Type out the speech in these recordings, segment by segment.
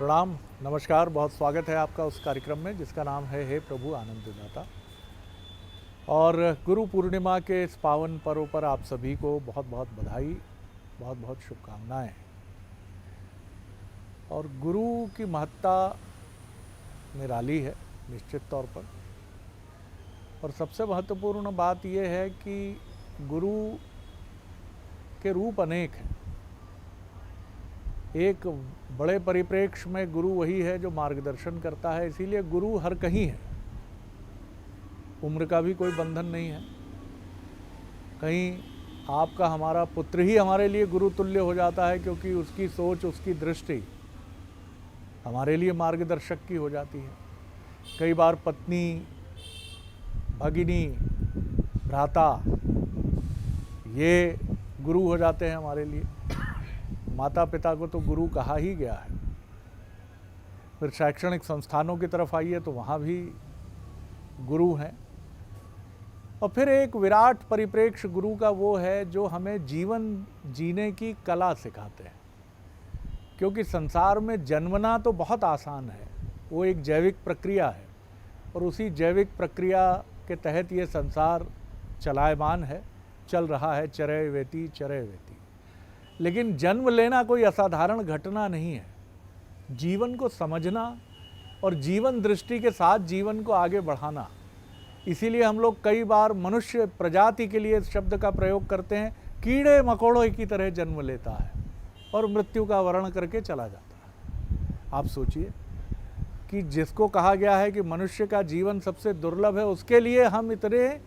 प्रणाम, नमस्कार, बहुत स्वागत है आपका उस कार्यक्रम में जिसका नाम है हे प्रभु आनंददाता। और गुरु पूर्णिमा के इस पावन पर्व पर आप सभी को बहुत बहुत बधाई, बहुत बहुत शुभकामनाएं। और गुरु की महत्ता निराली है निश्चित तौर पर। और सबसे महत्वपूर्ण बात यह है कि गुरु के रूप अनेक हैं। एक बड़े परिप्रेक्ष्य में गुरु वही है जो मार्गदर्शन करता है, इसीलिए गुरु हर कहीं है। उम्र का भी कोई बंधन नहीं है। कहीं आपका हमारा पुत्र ही हमारे लिए गुरु तुल्य हो जाता है, क्योंकि उसकी सोच, उसकी दृष्टि हमारे लिए मार्गदर्शक की हो जाती है। कई बार पत्नी, भगिनी, भ्राता ये गुरु हो जाते हैं हमारे लिए। माता पिता को तो गुरु कहा ही गया है। फिर शैक्षणिक संस्थानों की तरफ आइए तो वहाँ भी गुरु हैं। और फिर एक विराट परिप्रेक्ष्य गुरु का वो है जो हमें जीवन जीने की कला सिखाते हैं। क्योंकि संसार में जन्मना तो बहुत आसान है, वो एक जैविक प्रक्रिया है और उसी जैविक प्रक्रिया के तहत ये संसार चलायमान है, चल रहा है, चरय वेति चरय वेति। लेकिन जन्म लेना कोई असाधारण घटना नहीं है। जीवन को समझना और जीवन दृष्टि के साथ जीवन को आगे बढ़ाना, इसीलिए हम लोग कई बार मनुष्य प्रजाति के लिए इस शब्द का प्रयोग करते हैं। कीड़े मकोड़ों की तरह जन्म लेता है और मृत्यु का वर्ण करके चला जाता है। आप सोचिए कि जिसको कहा गया है कि मनुष्य का जीवन सबसे दुर्लभ है, उसके लिए हम इतने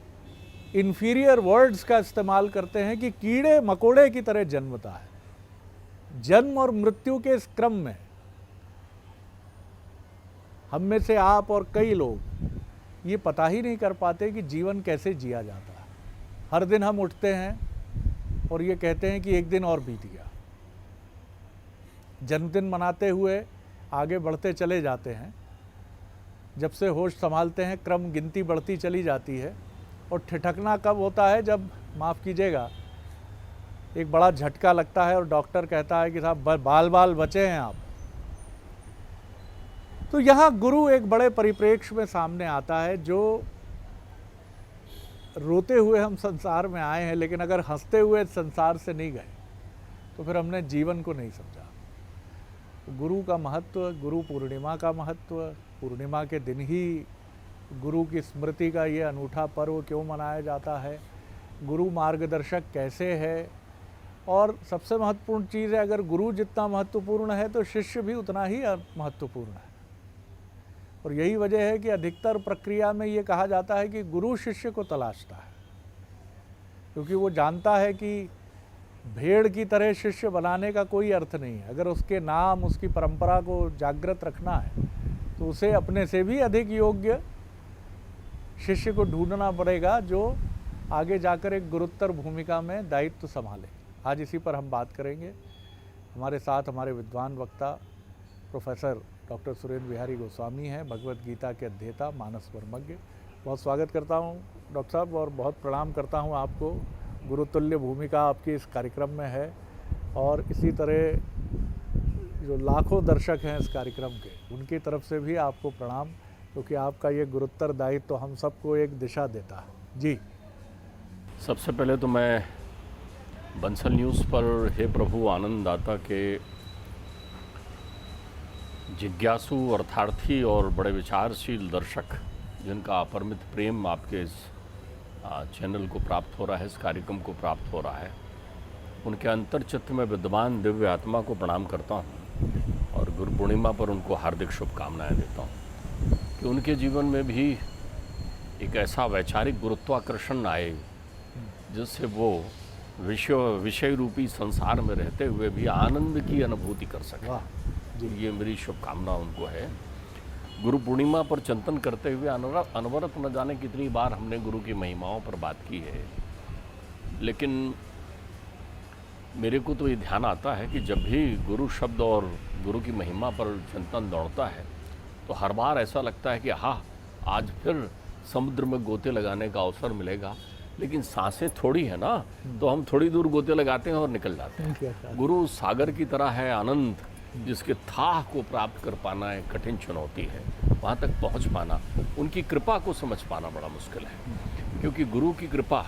इन्फीरियर वर्ड्स का इस्तेमाल करते हैं कि कीड़े मकोड़े की तरह जन्मता है। जन्म और मृत्यु के इस क्रम में हम में से आप और कई लोग ये पता ही नहीं कर पाते कि जीवन कैसे जिया जाता है। हर दिन हम उठते हैं और ये कहते हैं कि एक दिन और बीत गया। जन्मदिन मनाते हुए आगे बढ़ते चले जाते हैं। जब से होश संभालते हैं क्रम गिनती बढ़ती चली जाती है। और ठिठकना कब होता है? जब, माफ़ कीजिएगा, एक बड़ा झटका लगता है और डॉक्टर कहता है कि साहब बाल बाल बचे हैं आप। तो यहाँ गुरु एक बड़े परिप्रेक्ष्य में सामने आता है। जो रोते हुए हम संसार में आए हैं, लेकिन अगर हंसते हुए संसार से नहीं गए तो फिर हमने जीवन को नहीं समझा। गुरु का महत्व, गुरु पूर्णिमा का महत्व, पूर्णिमा के दिन ही गुरु की स्मृति का ये अनूठा पर्व क्यों मनाया जाता है, गुरु मार्गदर्शक कैसे है। और सबसे महत्वपूर्ण चीज़ है, अगर गुरु जितना महत्वपूर्ण है तो शिष्य भी उतना ही महत्वपूर्ण है। और यही वजह है कि अधिकतर प्रक्रिया में ये कहा जाता है कि गुरु शिष्य को तलाशता है, क्योंकि वो जानता है कि भेड़ की तरह शिष्य बनाने का कोई अर्थ नहीं है। अगर उसके नाम, उसकी परंपरा को जागृत रखना है तो उसे अपने से भी अधिक योग्य शिष्य को ढूंढना पड़ेगा, जो आगे जाकर एक गुरुत्तर भूमिका में दायित्व संभाले। आज इसी पर हम बात करेंगे। हमारे साथ हमारे विद्वान वक्ता प्रोफेसर डॉक्टर सुरेंद्र बिहारी गोस्वामी हैं, भगवत गीता के अध्येता, मानस वर्मज्ञ। बहुत स्वागत करता हूं डॉक्टर साहब और बहुत प्रणाम करता हूं आपको। गुरुतुल्य भूमिका आपकी इस कार्यक्रम में है और इसी तरह जो लाखों दर्शक हैं इस कार्यक्रम के, उनकी तरफ से भी आपको प्रणाम, क्योंकि आपका ये गुरुत्तर दायित्व तो हम सबको एक दिशा देता है। जी, सबसे पहले तो मैं बंसल न्यूज़ पर हे प्रभु आनंददाता के जिज्ञासु, अर्थार्थी और बड़े विचारशील दर्शक, जिनका अपरिमित प्रेम आपके इस चैनल को प्राप्त हो रहा है, इस कार्यक्रम को प्राप्त हो रहा है, उनके अंतर्चित्त में विद्यमान दिव्य आत्मा को प्रणाम करता हूँ और गुरु पूर्णिमा पर उनको हार्दिक शुभकामनाएं देता हूँ कि उनके जीवन में भी एक ऐसा वैचारिक गुरुत्वाकर्षण आए जिससे वो विषय रूपी संसार में रहते हुए भी आनंद की अनुभूति कर सके। ये मेरी शुभकामना उनको है। गुरु पूर्णिमा पर चिंतन करते हुए अनवरत न जाने कितनी बार हमने गुरु की महिमाओं पर बात की है, लेकिन मेरे को तो ये ध्यान आता है कि जब भी गुरु शब्द और गुरु की महिमा पर चिंतन दौड़ता है तो हर बार ऐसा लगता है कि हाँ, आज फिर समुद्र में गोते लगाने का अवसर मिलेगा। लेकिन सांसें थोड़ी है ना, तो हम थोड़ी दूर गोते लगाते हैं और निकल जाते हैं। गुरु सागर की तरह है, अनंत, जिसके थाह को प्राप्त कर पाना एक कठिन चुनौती है, वहाँ तक पहुँच पाना, उनकी कृपा को समझ पाना बड़ा मुश्किल है। क्योंकि गुरु की कृपा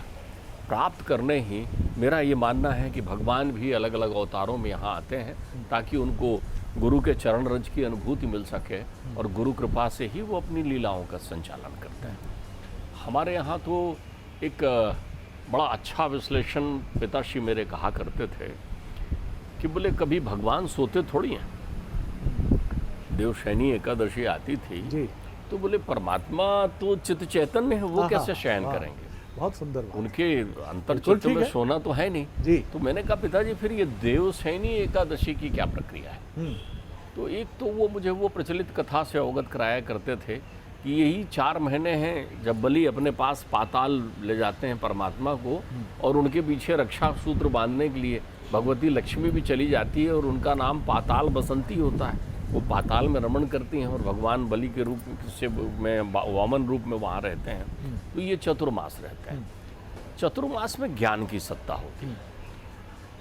प्राप्त करने ही मेरा ये मानना है कि भगवान भी अलग अलग अवतारों में यहाँ आते हैं ताकि उनको गुरु के चरण रज की अनुभूति मिल सके, और गुरु कृपा से ही वो अपनी लीलाओं का संचालन करते हैं। हमारे यहाँ तो एक बड़ा अच्छा विश्लेषण पिताश्री मेरे कहा करते थे कि बोले कभी भगवान सोते थोड़ी हैं। देवशयनी एकादशी आती थी जी। तो बोले परमात्मा तो चित्त चैतन्य है, वो कैसे शयन वाह, करेंगे, बहुत सुंदर बात। उनके अंतर बिल्कुल चित्त ठीक में है। सोना तो है नहीं। जी। तो मैंने कहा पिताजी फिर ये देवशयनी एकादशी की क्या प्रक्रिया है। तो एक तो वो मुझे वो प्रचलित कथा से अवगत कराया करते थे कि यही 4 महीने हैं जब बलि अपने पास पाताल ले जाते हैं परमात्मा को, और उनके पीछे रक्षा सूत्र बांधने के लिए भगवती लक्ष्मी भी चली जाती है और उनका नाम पाताल बसंती होता है। वो पाताल में रमण करती हैं और भगवान बलि के रूप से में वामन रूप में वहाँ रहते हैं। तो ये चतुर्मास रहते हैं। चतुर्मास में ज्ञान की सत्ता होती है।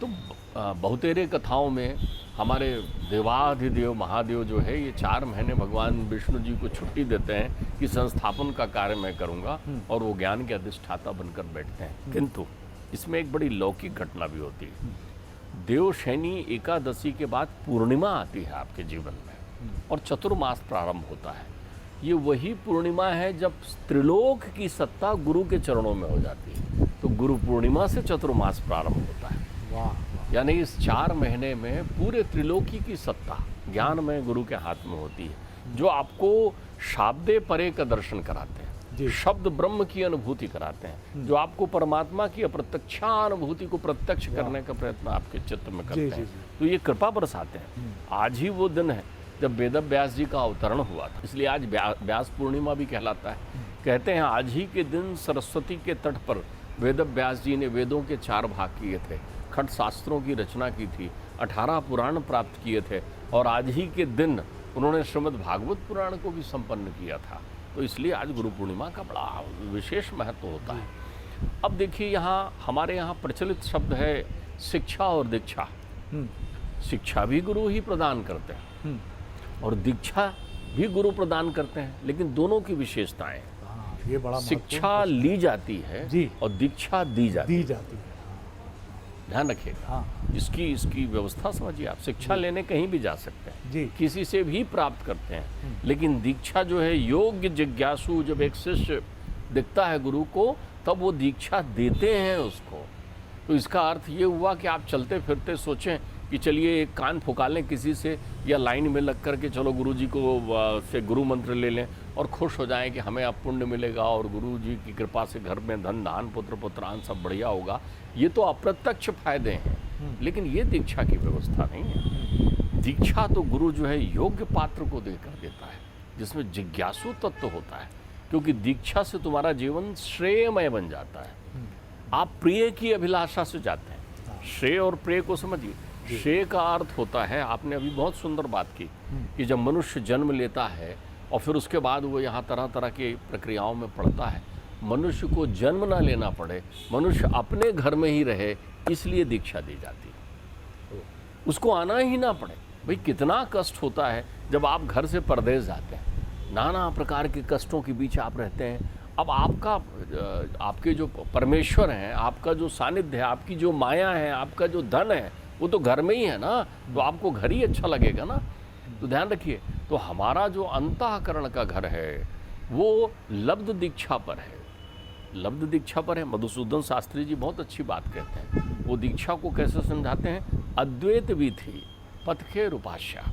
तो बहुतेरे कथाओं में हमारे देवाधिदेव महादेव जो है ये 4 महीने भगवान विष्णु जी को छुट्टी देते हैं कि संस्थापन का कार्य मैं करूँगा, और वो ज्ञान के अधिष्ठाता बनकर बैठते हैं। किंतु इसमें एक बड़ी लौकिक घटना भी होती है। देवशयनी एकादशी के बाद पूर्णिमा आती है आपके जीवन में, और चतुर्मास प्रारंभ होता है। ये वही पूर्णिमा है जब त्रिलोक की सत्ता गुरु के चरणों में हो जाती है। तो गुरु पूर्णिमा से चतुर्मास प्रारंभ होता है। वाह। यानी इस 4 महीने में पूरे त्रिलोकी की सत्ता ज्ञान में गुरु के हाथ में होती है, जो आपको शाब्दे परे का दर्शन कराते हैं, शब्द ब्रह्म की अनुभूति कराते हैं, जो आपको परमात्मा की अप्रत्यक्षानुभूति को प्रत्यक्ष करने का प्रयत्न आपके चित्त में करते हैं। तो ये कृपा बरसाते हैं। आज ही वो दिन है जब वेद व्यास जी का अवतरण हुआ था, इसलिए आज व्यास पूर्णिमा भी कहलाता है। कहते हैं आज ही के दिन सरस्वती के तट पर वेद व्यास जी ने वेदों के 4 भाग किए थे, खट शास्त्रों की रचना की थी, 18 पुराण प्राप्त किए थे, और आज ही के दिन उन्होंने श्रीमद् भागवत पुराण को भी संपन्न किया था। तो इसलिए आज गुरु पूर्णिमा का बड़ा विशेष महत्व होता है। अब देखिए यहाँ हमारे यहाँ प्रचलित शब्द है शिक्षा और दीक्षा। शिक्षा भी गुरु ही प्रदान करते हैं और दीक्षा भी गुरु प्रदान करते हैं, लेकिन दोनों की विशेषताएं हैं। ये बड़ा शिक्षा ली जाती है जी, और दीक्षा दी जाती है। ध्यान रखिएगा। हाँ। इसकी व्यवस्था समझिए आप। शिक्षा लेने कहीं भी जा सकते हैं जी, किसी से भी प्राप्त करते हैं, लेकिन दीक्षा जो है योग्य जिज्ञासु जब एक शिष्य दिखता है गुरु को, तब वो दीक्षा देते हैं उसको। तो इसका अर्थ ये हुआ कि आप चलते फिरते सोचें कि चलिए एक कान फुका लें किसी से, या लाइन में लग कर के चलो गुरु जी को से गुरु मंत्र ले लें और खुश हो जाएं कि हमें अब पुण्य मिलेगा और गुरु जी की कृपा से घर में धन धान पुत्र पुत्रान सब बढ़िया होगा। ये तो अप्रत्यक्ष फायदे हैं, लेकिन ये दीक्षा की व्यवस्था नहीं है। दीक्षा तो गुरु जो है योग्य पात्र को देकर देता है, जिसमें जिज्ञासु तत्व होता है, क्योंकि दीक्षा से तुम्हारा जीवन श्रेयमय बन जाता है। आप प्रिय की अभिलाषा से जाते हैं। श्रेय और प्रिय को समझिए। श्रेय का अर्थ होता है, आपने अभी बहुत सुंदर बात की कि जब मनुष्य जन्म लेता है और फिर उसके बाद वो यहाँ तरह तरह की प्रक्रियाओं में पड़ता है, मनुष्य को जन्म ना लेना पड़े, मनुष्य अपने घर में ही रहे, इसलिए दीक्षा दी जाती है। उसको आना ही ना पड़े। भाई कितना कष्ट होता है जब आप घर से परदेश जाते हैं, नाना प्रकार के कष्टों के बीच आप रहते हैं। अब आपके जो परमेश्वर हैं, आपका जो सानिध्य है, आपकी जो माया है, आपका जो धन है, वो तो घर में ही है ना, तो आपको घर ही अच्छा लगेगा ना। तो ध्यान रखिए, तो हमारा जो अंतःकरण का घर है वो लब्ध दीक्षा पर है। लब्ध दीक्षा पर है। मधुसूदन शास्त्री जी बहुत अच्छी बात कहते हैं। वो दीक्षा को कैसे समझाते हैं? अद्वैत विधि पथ के उपास्या।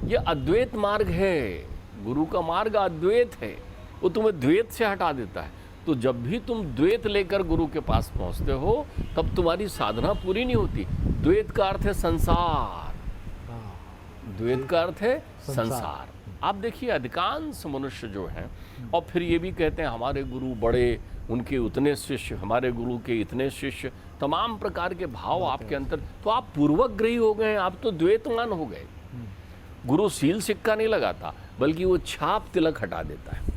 ये अद्वैत मार्ग है, गुरु का मार्ग अद्वैत है, वो तुम्हें द्वैत से हटा देता है। तो जब भी तुम द्वैत लेकर गुरु के पास पहुंचते हो, तब तुम्हारी साधना पूरी नहीं होती। द्वैत का अर्थ है संसार, द्वैत का अर्थ है संसार। आप देखिए अधिकांश मनुष्य जो हैं, और फिर ये भी कहते हैं हमारे गुरु बड़े, उनके उतने शिष्य, हमारे गुरु के इतने शिष्य, तमाम प्रकार के भाव आपके अंदर। तो आप पूर्वग्रही हो गए, आप तो द्वैतमान हो गए। गुरु सील सिक्का नहीं लगाता, बल्कि वो छाप तिलक हटा देता है।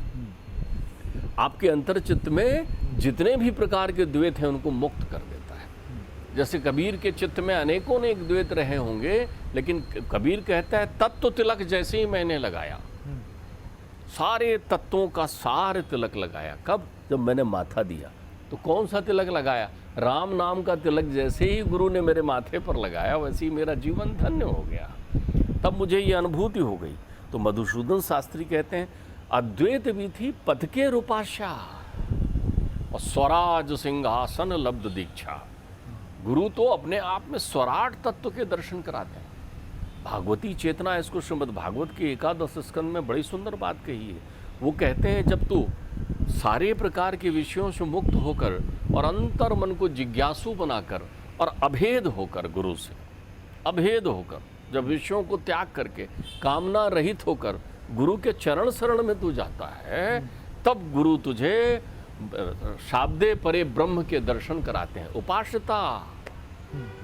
आपके अंतर चित्त में जितने भी प्रकार के द्वैत हैं उनको मुक्त कर देता है। जैसे कबीर के चित्त में अनेकों ने एक द्वैत रहे होंगे, लेकिन कबीर कहता है तत्व तिलक जैसे ही मैंने लगाया, सारे तत्वों का सारे तिलक लगाया। कब? जब मैंने माथा दिया। तो कौन सा तिलक लगाया? राम नाम का तिलक जैसे ही गुरु ने मेरे माथे पर लगाया वैसे ही मेरा जीवन धन्य हो गया। तब मुझे ये अनुभूति हो गई। तो मधुसूदन शास्त्री कहते हैं अद्वैत भी थी पद के रूपाशा और स्वराज सिंहासन लब्ध दीक्षा। गुरु तो अपने आप में स्वराट तत्व के दर्शन कराते हैं। भागवती चेतना, इसको श्रीमद् भागवत के 11 स्कंद में बड़ी सुंदर बात कही है। वो कहते हैं जब तू सारे प्रकार के विषयों से मुक्त होकर और अंतर मन को जिज्ञासु बनाकर और अभेद होकर, गुरु से अभेद होकर, जब विषयों को त्याग करके कामना रहित होकर गुरु के चरण शरण में तू जाता है, तब गुरु तुझे शाब्दे परे ब्रह्म के दर्शन कराते हैं। उपासता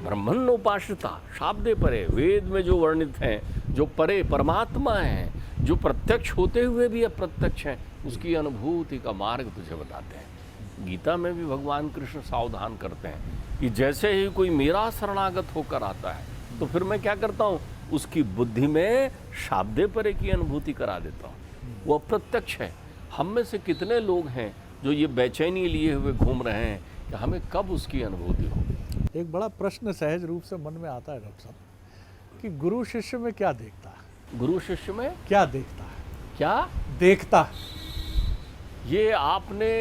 ब्रह्मन उपासता, शाब्दे परे, वेद में जो वर्णित हैं, जो परे परमात्मा हैं, जो प्रत्यक्ष होते हुए भी अप्रत्यक्ष हैं, उसकी अनुभूति का मार्ग तुझे बताते हैं। गीता में भी भगवान कृष्ण सावधान करते हैं कि जैसे ही कोई मेरा शरणागत होकर आता है तो फिर मैं क्या करता हूँ, उसकी बुद्धि में शाब्दे परे की अनुभूति करा देता हूँ। वो अप्रत्यक्ष है। हम में से कितने लोग हैं जो ये बेचैनी लिए हुए घूम रहे हैं कि हमें कब उसकी अनुभूति होगी। एक बड़ा प्रश्न सहज रूप से मन में आता है डॉक्टर साहब कि गुरु शिष्य में क्या देखता है? गुरु शिष्य में क्या देखता है? क्या देखता है? ये आपने,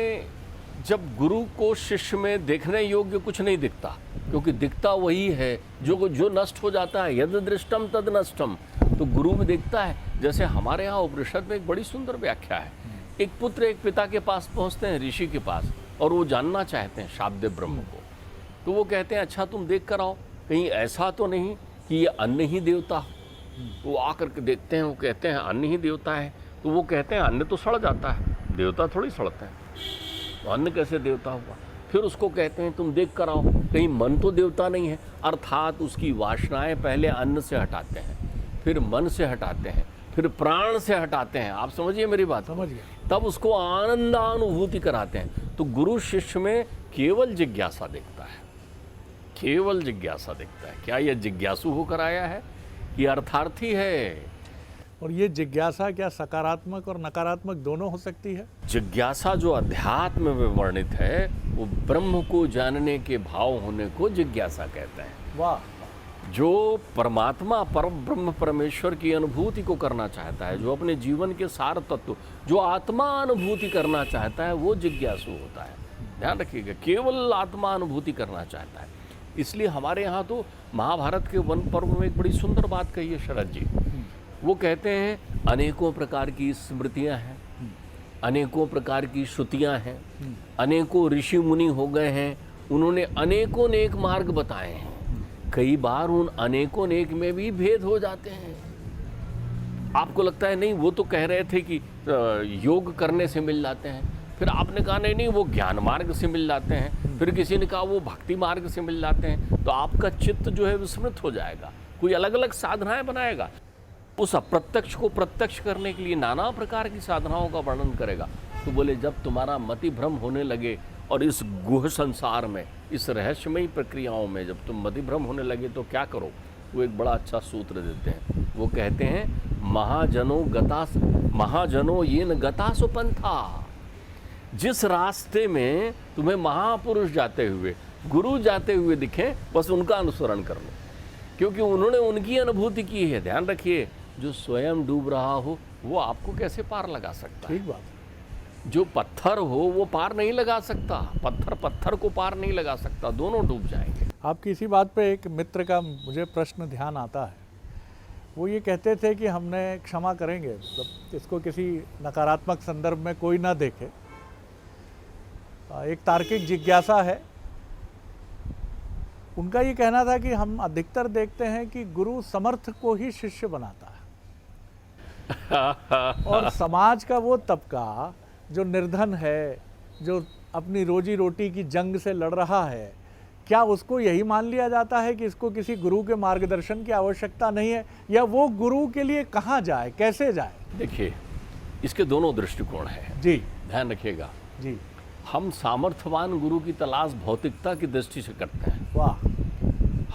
जब गुरु को शिष्य में देखने योग्य कुछ नहीं दिखता, क्योंकि दिखता वही है जो नष्ट हो जाता है। यद दृष्टम तद नष्टम, तो गुरु में दिखता है। जैसे हमारे यहाँ उपनिषद में एक बड़ी सुंदर व्याख्या है। एक पुत्र एक पिता के पास पहुँचते हैं, ऋषि के पास, और वो जानना चाहते हैं शाब्दे ब्रह्म को। तो वो कहते हैं अच्छा तुम देख कर आओ, कहीं ऐसा तो नहीं कि ये अन्न ही देवता हो। वो आकर के देखते हैं, वो कहते हैं अन्न ही देवता है। तो वो कहते हैं अन्न तो सड़ जाता है, देवता थोड़ी सड़ते हैं, तो अन्न कैसे देवता हुआ? फिर उसको कहते हैं तुम देख कर आओ, कहीं मन तो देवता नहीं है। अर्थात उसकी वासनाएं पहले अन्न से हटाते हैं, फिर मन से हटाते हैं, फिर प्राण से हटाते हैं। आप समझिए मेरी बात। समझ गया। तब उसको आनंदानुभूति कराते हैं। तो गुरु शिष्य में केवल जिज्ञासा देखता है, केवल जिज्ञासा देखता है। क्या यह जिज्ञासु होकर आया है कि अर्थार्थी है? और ये जिज्ञासा क्या सकारात्मक और नकारात्मक दोनों हो सकती है? जिज्ञासा जो अध्यात्म में वर्णित है वो ब्रह्म को जानने के भाव होने को जिज्ञासा कहते हैं। वाह। जो परमात्मा परम ब्रह्म परमेश्वर की अनुभूति को करना चाहता है, जो अपने जीवन के सार तत्व, जो आत्मा अनुभूति करना चाहता है, वो जिज्ञासु होता है। ध्यान रखिएगा, केवल आत्मा अनुभूति करना चाहता है। इसलिए हमारे यहाँ तो महाभारत के वन पर्व में एक बड़ी सुंदर बात कही है शरद जी। वो कहते हैं अनेकों प्रकार की स्मृतियाँ हैं, अनेकों प्रकार की श्रुतियाँ हैं, अनेकों ऋषि मुनि हो गए हैं, उन्होंने अनेकों नेक मार्ग बताए हैं। कई बार उन अनेकों नेक में भी भेद हो जाते हैं। आपको लगता है नहीं वो तो कह रहे थे कि योग करने से मिल जाते हैं, फिर आपने कहा नहीं वो ज्ञान मार्ग से मिल जाते हैं, फिर किसी ने कहा वो भक्ति मार्ग से मिल जाते हैं। तो आपका चित्त जो है विस्मृत हो जाएगा, कोई अलग अलग साधनाएं बनाएगा। उस अप्रत्यक्ष को प्रत्यक्ष करने के लिए नाना प्रकार की साधनाओं का वर्णन करेगा। तो बोले जब तुम्हारा मति भ्रम होने लगे और इस गुह संसार में, इस रहस्यमयी प्रक्रियाओं में जब तुम मति भ्रम होने लगे तो क्या करो? वो एक बड़ा अच्छा सूत्र देते हैं। वो कहते हैं महाजनो ये न गतासु पंथा। जिस रास्ते में तुम्हें महापुरुष जाते हुए, गुरु जाते हुए दिखे, बस उनका अनुसरण कर लो, क्योंकि उन्होंने उनकी अनुभूति की है। ध्यान रखिए, जो स्वयं डूब रहा हो वो आपको कैसे पार लगा सकता है? ठीक बात। जो पत्थर हो वो पार नहीं लगा सकता, पत्थर पत्थर को पार नहीं लगा सकता, दोनों डूब जाएंगे। आपकी इसी बात पे एक मित्र का मुझे प्रश्न ध्यान आता है। वो ये कहते थे कि हमने क्षमा करेंगे, मतलब इसको किसी नकारात्मक संदर्भ में कोई ना देखे, एक तार्किक जिज्ञासा है। उनका ये कहना था कि हम अधिकतर देखते हैं कि गुरु समर्थ को ही शिष्य बनाता है और समाज का वो तबका जो निर्धन है, जो अपनी रोजी रोटी की जंग से लड़ रहा है, क्या उसको यही मान लिया जाता है कि इसको किसी गुरु के मार्गदर्शन की आवश्यकता नहीं है, या वो गुरु के लिए कहाँ जाए, कैसे जाए? देखिए, इसके दोनों दृष्टिकोण हैं जी, ध्यान रखिएगा जी। हम सामर्थ्यवान गुरु की तलाश भौतिकता की दृष्टि से करते हैं। वाह।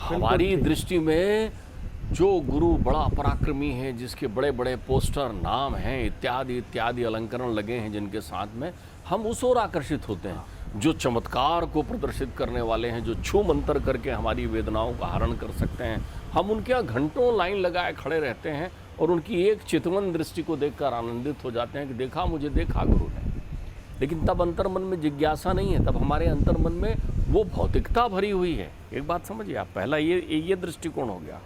हमारी दृष्टि में जो गुरु बड़ा पराक्रमी है, जिसके बड़े बड़े पोस्टर, नाम हैं, इत्यादि इत्यादि अलंकरण लगे हैं जिनके साथ में, हम उस ओर आकर्षित होते हैं। जो चमत्कार को प्रदर्शित करने वाले हैं, जो छू मंतर करके हमारी वेदनाओं का हरण कर सकते हैं, हम उनके यहाँ घंटों लाइन लगाए खड़े रहते हैं और उनकी एक चितवन दृष्टि को देखकर आनंदित हो जाते हैं कि देखा, मुझे देखा गुरु ने। लेकिन तब अंतर मन में जिज्ञासा नहीं है, तब हमारे अंतर मन में वो भौतिकता भरी हुई है। एक बात समझिए आप, पहला ये दृष्टिकोण हो गया।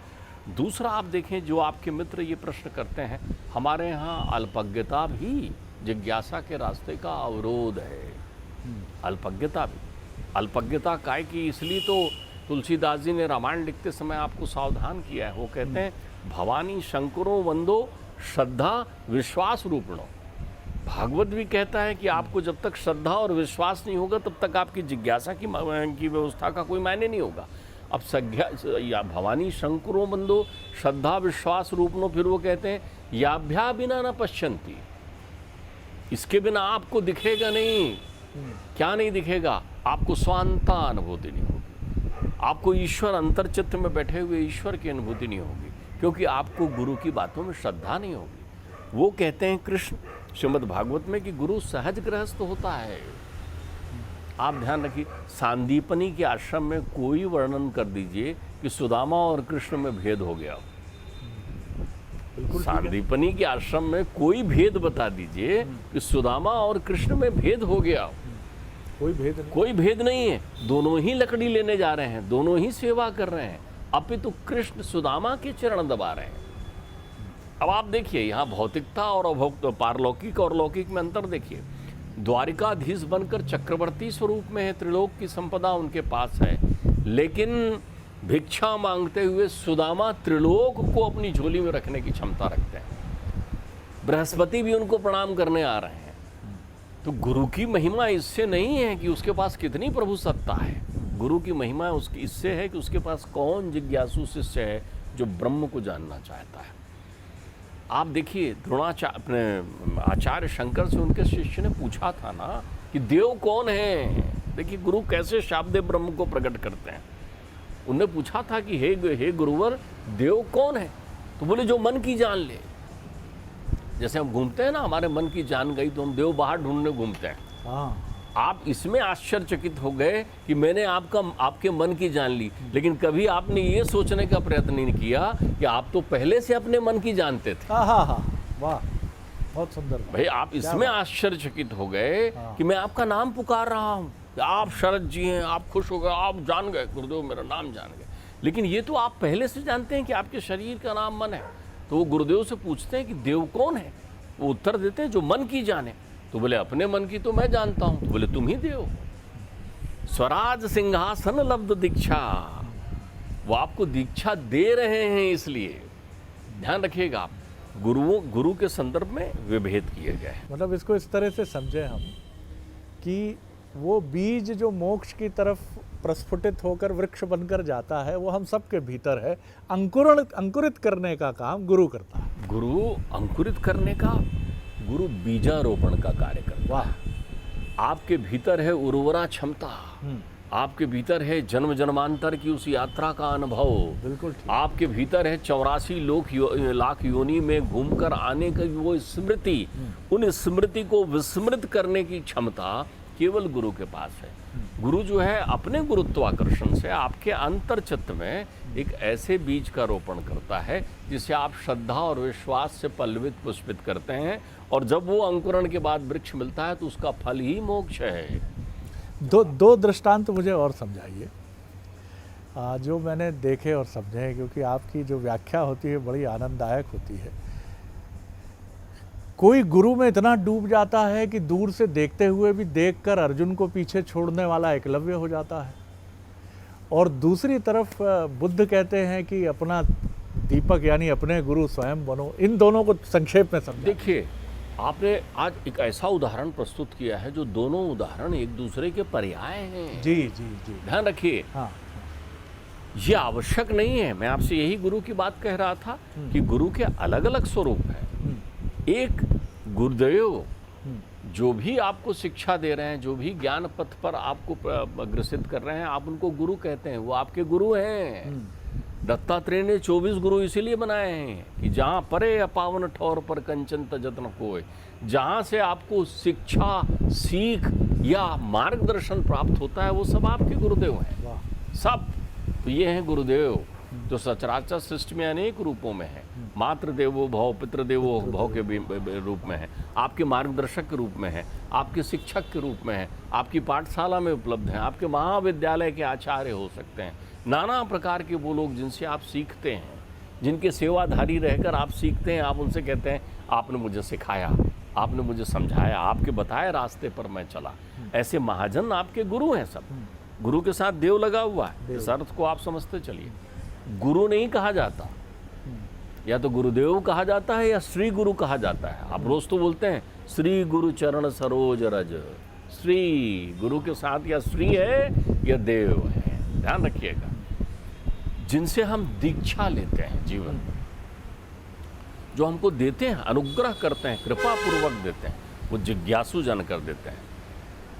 दूसरा आप देखें, जो आपके मित्र ये प्रश्न करते हैं, हमारे यहाँ अल्पज्ञता भी जिज्ञासा के रास्ते का अवरोध है। अल्पज्ञता भी, अल्पज्ञता काय की, इसलिए तो तुलसीदास जी ने रामायण लिखते समय आपको सावधान किया है। वो कहते हैं, भवानी शंकरो वंदो श्रद्धा विश्वास रूपणो। भागवत भी कहता है कि आपको जब तक श्रद्धा और विश्वास नहीं होगा तब तक आपकी जिज्ञासा की व्यवस्था का कोई मायने नहीं होगा। अब या भवानी शंकरो बंदो श्रद्धा विश्वास रूपनो, फिर वो कहते हैं याभ्या बिना न पश्यंती, इसके बिना आपको दिखेगा नहीं। क्या नहीं दिखेगा? आपको स्वांता अनुभूति नहीं होगी, आपको ईश्वर अंतर्चित्त में बैठे हुए ईश्वर की अनुभूति नहीं होगी, क्योंकि आपको गुरु की बातों में श्रद्धा नहीं होगी। वो कहते हैं कृष्ण श्रीमद् भागवत में कि गुरु सहज गृहस्थ होता है। आप ध्यान रखिए, सांदीपनी के आश्रम में कोई वर्णन कर दीजिए कि सुदामा और कृष्ण में भेद हो गया। सांदीपनी के आश्रम में कोई भेद बता दीजिए कि सुदामा और कृष्ण में भेद हो गया। कोई भेद नहीं, कोई भेद नहीं है। दोनों ही लकड़ी लेने जा रहे हैं, दोनों ही सेवा कर रहे हैं, अपितु कृष्ण सुदामा के चरण दबा रहे हैं। अब आप देखिए, यहाँ भौतिकता और पारलौकिक और लौकिक में अंतर देखिए। द्वारिकाधीश बनकर चक्रवर्ती स्वरूप में है, त्रिलोक की संपदा उनके पास है, लेकिन भिक्षा मांगते हुए सुदामा त्रिलोक को अपनी झोली में रखने की क्षमता रखते हैं। बृहस्पति भी उनको प्रणाम करने आ रहे हैं। तो गुरु की महिमा इससे नहीं है कि उसके पास कितनी प्रभु सत्ता है। गुरु की महिमा उसकी इससे है कि उसके पास कौन जिज्ञासु शिष्य है जो ब्रह्म को जानना चाहता है। आप देखिए, द्रोणाचार्य अपने आचार्य शंकर से उनके शिष्य ने पूछा था ना कि देव कौन है। देखिए गुरु कैसे शाब्द ब्रह्म को प्रकट करते हैं। उनने पूछा था कि हे गुरुवर, देव कौन है? तो बोले जो मन की जान ले। जैसे हम घूमते हैं ना, हमारे मन की जान गई तो हम देव बाहर ढूंढने घूमते हैं। हाँ, आप इसमें आश्चर्यचकित हो गए कि मैंने आपके मन की जान ली, लेकिन कभी आपने ये सोचने का प्रयत्न नहीं किया कि आप तो पहले से अपने मन की जानते थे। हाँ हाँ हाँ, वाह, बहुत सुंदर भाई, आप इसमें आश्चर्यचकित हो गए कि मैं आपका नाम पुकार रहा हूँ, आप शरद जी हैं, आप खुश हो गए, आप जान गए, गुरुदेव मेरा नाम जान गए। लेकिन ये तो आप पहले से जानते हैं कि आपके शरीर का नाम मन है। तो वो गुरुदेव से पूछते हैं कि देव कौन है? वो उत्तर देते हैं जो मन की जाने। तो बोले अपने मन की तो मैं जानता हूं। तो बोले तुम ही देव। स्वराज सिंहासन लब्ध दीक्षा, वो आपको दीक्षा दे रहे हैं। इसलिए ध्यान रखिएगा, आप गुरु के संदर्भ में विभेद किए गए। मतलब इसको इस तरह से समझे हम कि वो बीज जो मोक्ष की तरफ प्रस्फुटित होकर वृक्ष बनकर जाता है, वो हम सबके भीतर है। अंकुरित करने का काम गुरु करता है। गुरु अंकुरित करने का, गुरु बीजारोपण का कार्य करता है। आपके भीतर है उर्वरा क्षमता, आपके भीतर है जन्म जन्मांतर की उस यात्रा का अनुभव। बिल्कुल, आपके भीतर है 84 लाख योनि में घूमकर आने की वो स्मृति। उन स्मृति को विस्मृत करने की क्षमता केवल गुरु के पास है। गुरु जो है अपने गुरुत्वाकर्षण से आपके अंतर्चित्त में एक ऐसे बीज का रोपण करता है जिसे आप श्रद्धा और विश्वास से पल्लवित पुष्पित करते हैं, और जब वो अंकुरण के बाद वृक्ष मिलता है तो उसका फल ही मोक्ष है। दो दृष्टांत मुझे और समझाइए जो मैंने देखे और समझे, क्योंकि आपकी जो व्याख्या होती है बड़ी आनंददायक होती है। कोई गुरु में इतना डूब जाता है कि दूर से देखते हुए भी देखकर अर्जुन को पीछे छोड़ने वाला एकलव्य हो जाता है, और दूसरी तरफ बुद्ध कहते हैं कि अपना दीपक यानी अपने गुरु स्वयं बनो। इन दोनों को संक्षेप में समझिए। देखिए, आपने आज एक ऐसा उदाहरण प्रस्तुत किया है जो दोनों उदाहरण एक दूसरे के पर्याय हैं। जी जी जी, ध्यान रखिए। हाँ, ये आवश्यक नहीं है। मैं आपसे यही गुरु की बात कह रहा था कि गुरु के अलग अलग स्वरूप है। एक गुरुदेव जो भी आपको शिक्षा दे रहे हैं, जो भी ज्ञान पथ पर आपको अग्रसित कर रहे हैं, आप उनको गुरु कहते हैं, वो आपके गुरु हैं। दत्तात्रेय ने 24 गुरु इसीलिए बनाए हैं कि जहाँ परे अपावन ठौर पर कंचन तजत न कोय, जहाँ से आपको शिक्षा, सीख या मार्गदर्शन प्राप्त होता है वो सब आपके गुरुदेव हैं। वाह। सब तो ये हैं गुरुदेव जो सचराचर सृष्टि में अनेक रूपों में है। मातृ देवो भव, पितृ देवो भव के रूप में है, आपके मार्गदर्शक के रूप में है, आपके शिक्षक के रूप में है, आपकी पाठशाला में उपलब्ध हैं, आपके महाविद्यालय के आचार्य हो सकते हैं। नाना प्रकार के वो लोग जिनसे आप सीखते हैं, जिनके सेवाधारी रहकर आप सीखते हैं। आप उनसे कहते हैं आपने मुझे सिखाया, आपने मुझे समझाया, आपके बताए रास्ते पर मैं चला। ऐसे महाजन आपके गुरु हैं सब। गुरु के साथ देव लगा हुआ है, इस अर्थ को आप समझते चलिए। गुरु नहीं कहा जाता, या तो गुरुदेव कहा जाता है या श्री गुरु कहा जाता है। आप रोज तो बोलते हैं श्री गुरु चरण सरोज रज। श्री गुरु के साथ या श्री है या देव है, ध्यान रखिएगा। जिनसे हम दीक्षा लेते हैं जीवन में, जो हमको देते हैं, अनुग्रह करते हैं, कृपा पूर्वक देते हैं, वो जिज्ञासु जानकर देते हैं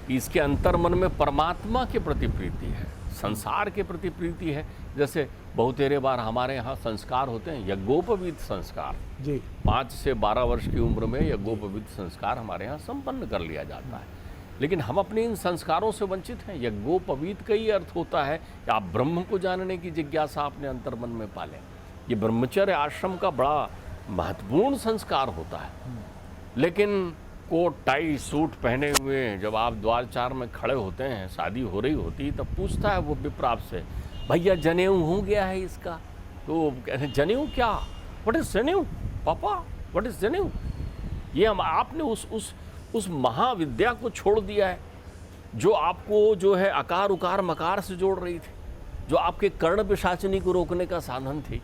कि इसके अंतर मन में परमात्मा के प्रति प्रीति है, संसार के प्रति प्रीति है। जैसे बहुतेरे बार हमारे यहाँ संस्कार होते हैं, यज्ञोपवीत संस्कार जी। 5 से 12 वर्ष की उम्र में यज्ञोपवीत संस्कार हमारे यहाँ संपन्न कर लिया जाता है। लेकिन हम अपने इन संस्कारों से वंचित हैं। यज्ञोपवीत का ही अर्थ होता है कि आप ब्रह्म को जानने की जिज्ञासा अपने अंतर्मन में पालें। ये ब्रह्मचर्य आश्रम का बड़ा महत्वपूर्ण संस्कार होता है। लेकिन कोट टाई सूट पहने हुए जब आप द्वारचार में खड़े होते हैं, शादी हो रही होती, तब पूछता है वो विप्र आपसे, भैया जनेऊ हो गया है इसका? तो कहते हैं जनेऊ क्या? व्हाट इज जनेऊ पापा, व्हाट इज जनेऊ? ये हम आपने उस महाविद्या को छोड़ दिया है जो आपको जो है अकार उकार मकार से जोड़ रही थी, जो आपके कर्ण पिशाचिनी को रोकने का साधन थी,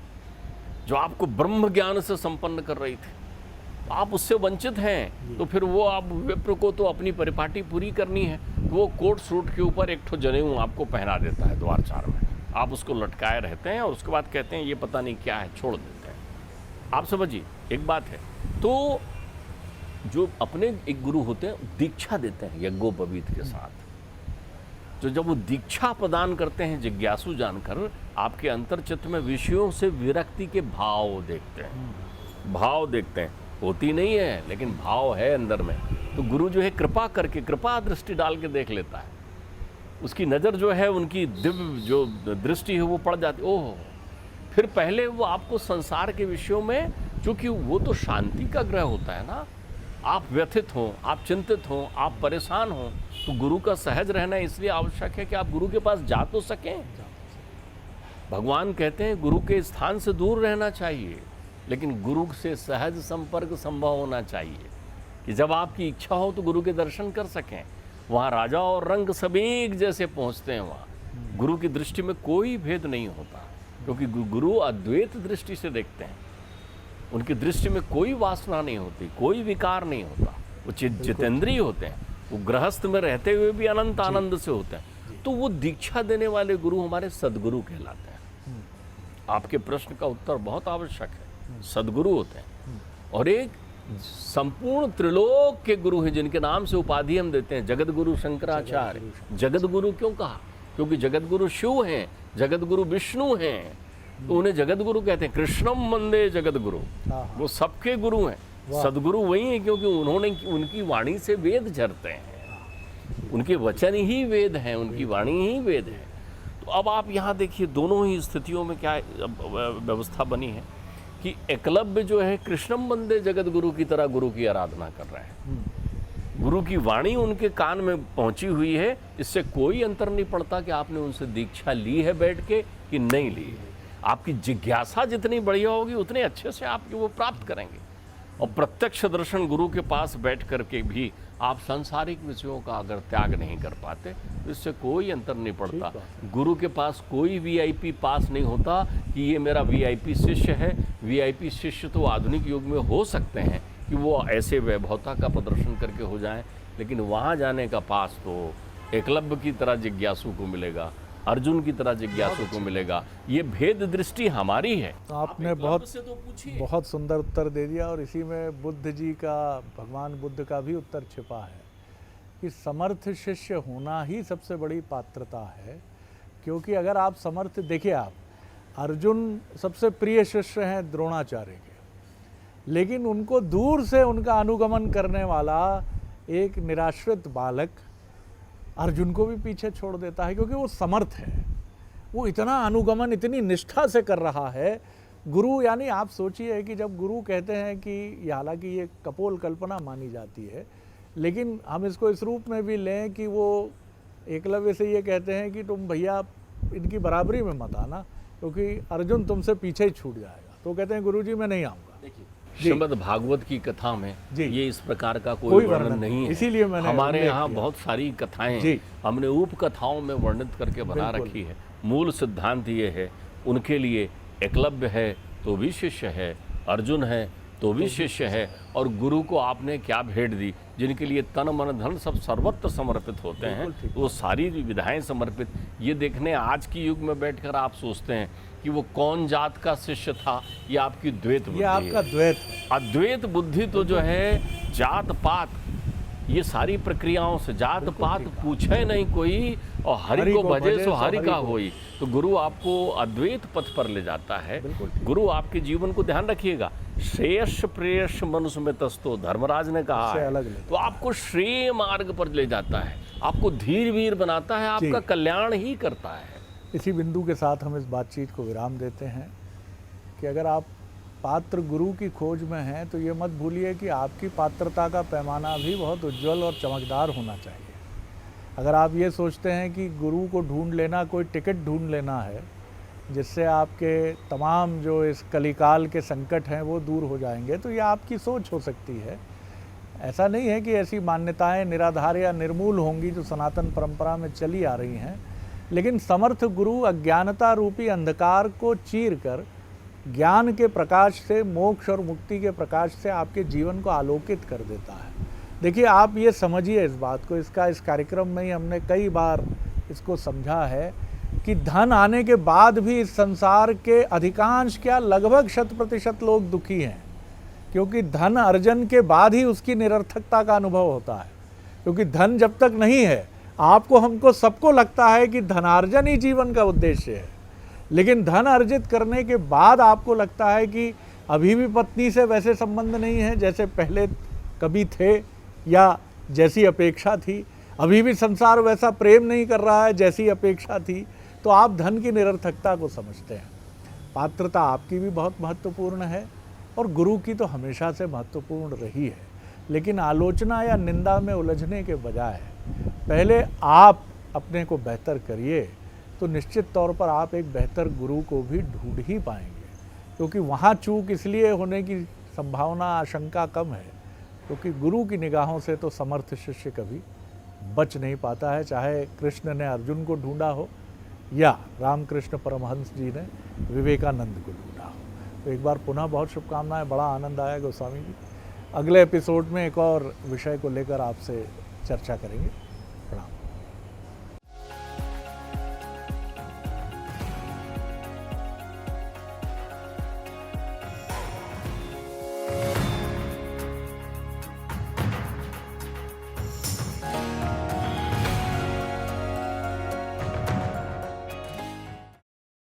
जो आपको ब्रह्म ज्ञान से संपन्न कर रही थी। आप उससे वंचित हैं, तो फिर वो आप विप्र को तो अपनी परिपाटी पूरी करनी है, तो वो कोट सूट के ऊपर एक ठो जनेऊ आपको पहना देता है द्वारचार में। आप उसको लटकाए रहते हैं और उसके बाद कहते हैं ये पता नहीं क्या है, छोड़ देते हैं। आप समझिए एक बात है, तो जो अपने एक गुरु होते हैं दीक्षा देते हैं यज्ञोपवीत के साथ, जो जब वो दीक्षा प्रदान करते हैं जिज्ञासु जानकर, आपके अंतर्चित्त में विषयों से विरक्ति के भाव देखते हैं। भाव देखते हैं, होती नहीं है लेकिन भाव है अंदर में। तो गुरु जो है कृपा करके, कृपा दृष्टि डाल के देख लेता है। उसकी नज़र जो है, उनकी दिव्य जो दृष्टि है वो पड़ जाती। ओह, फिर पहले वो आपको संसार के विषयों में, क्योंकि वो तो शांति का ग्रह होता है ना, आप व्यथित हों, आप चिंतित हों, आप परेशान हों, तो गुरु का सहज रहना इसलिए आवश्यक है कि आप गुरु के पास जा तो सकें। भगवान कहते हैं गुरु के स्थान से दूर रहना चाहिए, लेकिन गुरु से सहज संपर्क संभव होना चाहिए कि जब आपकी इच्छा हो तो गुरु के दर्शन कर सकें। वहाँ राजा और रंग सब एक जैसे पहुँचते हैं। वहाँ गुरु की दृष्टि में कोई भेद नहीं होता, क्योंकि गुरु अद्वैत दृष्टि से देखते हैं। उनकी दृष्टि में कोई वासना नहीं होती, कोई विकार नहीं होता। वो जितेंद्रिय होते हैं, वो गृहस्थ में रहते हुए भी अनंत आनंद से होते हैं। तो वो दीक्षा देने वाले गुरु हमारे सदगुरु कहलाते हैं। आपके प्रश्न का उत्तर बहुत आवश्यक है। सदगुरु होते हैं। और एक संपूर्ण त्रिलोक के गुरु हैं जिनके नाम से उपाधि हम देते हैं, जगत गुरु शंकराचार्य। जगत गुरु क्यों कहा? क्योंकि जगत गुरु शिव हैं, जगत गुरु विष्णु हैं, तो उन्हें जगत गुरु कहते हैं। कृष्णम वंदे जगत गुरु, वो सबके गुरु हैं। सदगुरु वही है क्योंकि उन्होंने, उनकी वाणी से वेद झरते हैं, उनके वचन ही वेद हैं, उनकी वाणी ही वेद है। तो अब आप यहाँ देखिए दोनों ही स्थितियों में क्या व्यवस्था बनी है कि एकलव्य जो है कृष्णम वंदे जगत गुरु की तरह गुरु की आराधना कर रहे हैं। गुरु की वाणी उनके कान में पहुंची हुई है। इससे कोई अंतर नहीं पड़ता कि आपने उनसे दीक्षा ली है बैठ के कि नहीं ली है। आपकी जिज्ञासा जितनी बढ़िया होगी उतने अच्छे से आप वो प्राप्त करेंगे। और प्रत्यक्ष दर्शन गुरु के पास बैठ करके भी आप सांसारिक विषयों का अगर त्याग नहीं कर पाते तो इससे कोई अंतर नहीं पड़ता। गुरु के पास कोई वीआईपी पास नहीं होता कि ये मेरा वीआईपी शिष्य है। वीआईपी शिष्य तो आधुनिक युग में हो सकते हैं कि वो ऐसे वैभवता का प्रदर्शन करके हो जाएं, लेकिन वहाँ जाने का पास तो एकलव्य की तरह जिज्ञासु को मिलेगा, अर्जुन की तरह जिज्ञासु को मिलेगा। ये भेद दृष्टि हमारी है। तो आपने बहुत सुंदर उत्तर दे दिया। और इसी में बुद्ध जी का, भगवान बुद्ध का भी उत्तर छिपा है कि समर्थ शिष्य होना ही सबसे बड़ी पात्रता है। क्योंकि अगर आप समर्थ, देखिए आप अर्जुन सबसे प्रिय शिष्य हैं द्रोणाचार्य के, लेकिन उनको दूर से उनका अनुगमन करने वाला एक निराश्रित बालक अर्जुन को भी पीछे छोड़ देता है, क्योंकि वो समर्थ है, वो इतना अनुगमन इतनी निष्ठा से कर रहा है। गुरु यानी आप सोचिए कि जब गुरु कहते हैं कि हालांकि ये कपोल कल्पना मानी जाती है, लेकिन हम इसको इस रूप में भी लें कि वो एकलव्य से ये कहते हैं कि तुम भैया इनकी बराबरी में मत आना, क्योंकि अर्जुन तुमसे पीछे ही छूट जाएगा। तो कहते हैं गुरुजी मैं नहीं आऊँगा। देखिए श्रीमद् भागवत की कथा में जी। ये इस प्रकार का कोई वर्णन नहीं है, इसीलिए मैंने हमारे उल्लेख यहाँ किया। बहुत सारी कथाएं जी। हमने उपकथाओं में वर्णित करके बना बिल्कुल। रखी है। मूल सिद्धांत ये है, उनके लिए एकलव्य है तो भी शिष्य है, अर्जुन है तो भी शिष्य है, और गुरु को आपने क्या भेंट दी, जिनके लिए तन मन धन सब सर्वत्र समर्पित होते हैं, बिल्कुल ठीक। वो सारी विधाएं समर्पित। ये देखने आज की युग में बैठकर आप सोचते हैं कि वो कौन जात का शिष्य था, ये आपकी द्वैत बुद्धि ये आपका है। द्वैत है। अद्वैत बुद्धि तो जो है जात पात, ये सारी प्रक्रियाओं से जात पात पूछे नहीं कोई, और हरि को भजे सो हरि का होई। तो गुरु आपको अद्वैत पथ पर ले जाता है। बिल्कुल ठीक। गुरु आपके जीवन को ध्यान रखिएगा, श्रेयस प्रेयस मनुष्य में तस्तो, धर्मराज ने कहा से है। अलग लेता तो आपको श्रेय मार्ग पर ले जाता है, आपको धीर वीर बनाता है, आपका कल्याण ही करता है। इसी बिंदु के साथ हम इस बातचीत को विराम देते हैं कि अगर आप पात्र गुरु की खोज में हैं तो ये मत भूलिए कि आपकी पात्रता का पैमाना भी बहुत उज्जवल और चमकदार होना चाहिए। अगर आप ये सोचते हैं कि गुरु को ढूंढ लेना कोई टिकट ढूंढ लेना है जिससे आपके तमाम जो इस कलिकाल के संकट हैं वो दूर हो जाएंगे, तो ये आपकी सोच हो सकती है। ऐसा नहीं है कि ऐसी मान्यताएं निराधार या निर्मूल होंगी जो सनातन परंपरा में चली आ रही हैं, लेकिन समर्थ गुरु अज्ञानता रूपी अंधकार को चीर कर ज्ञान के प्रकाश से, मोक्ष और मुक्ति के प्रकाश से आपके जीवन को आलोकित कर देता है। देखिए आप ये समझिए इस बात को, इस कार्यक्रम में ही हमने कई बार इसको समझा है कि धन आने के बाद भी इस संसार के अधिकांश क्या लगभग 100% लोग दुखी हैं, क्योंकि धन अर्जन के बाद ही उसकी निरर्थकता का अनुभव होता है। क्योंकि धन जब तक नहीं है, आपको हमको सबको लगता है कि धनार्जन ही जीवन का उद्देश्य है, लेकिन धन अर्जित करने के बाद आपको लगता है कि अभी भी पत्नी से वैसे संबंध नहीं है जैसे पहले कभी थे या जैसी अपेक्षा थी, अभी भी संसार वैसा प्रेम नहीं कर रहा है जैसी अपेक्षा थी, तो आप धन की निरर्थकता को समझते हैं। पात्रता आपकी भी बहुत महत्वपूर्ण है और गुरु की तो हमेशा से महत्वपूर्ण रही है, लेकिन आलोचना या निंदा में उलझने के बजाय पहले आप अपने को बेहतर करिए, तो निश्चित तौर पर आप एक बेहतर गुरु को भी ढूंढ ही पाएंगे। क्योंकि वहाँ चूक इसलिए होने की संभावना, आशंका कम है क्योंकि गुरु की निगाहों से तो समर्थ शिष्य कभी बच नहीं पाता है, चाहे कृष्ण ने अर्जुन को ढूंढा हो या रामकृष्ण परमहंस जी ने विवेकानंद को ढूंढा हो। तो एक बार पुनः बहुत शुभकामनाएं, बड़ा आनंद आया गोस्वामी जी। अगले एपिसोड में एक और विषय को लेकर आपसे चर्चा करेंगे।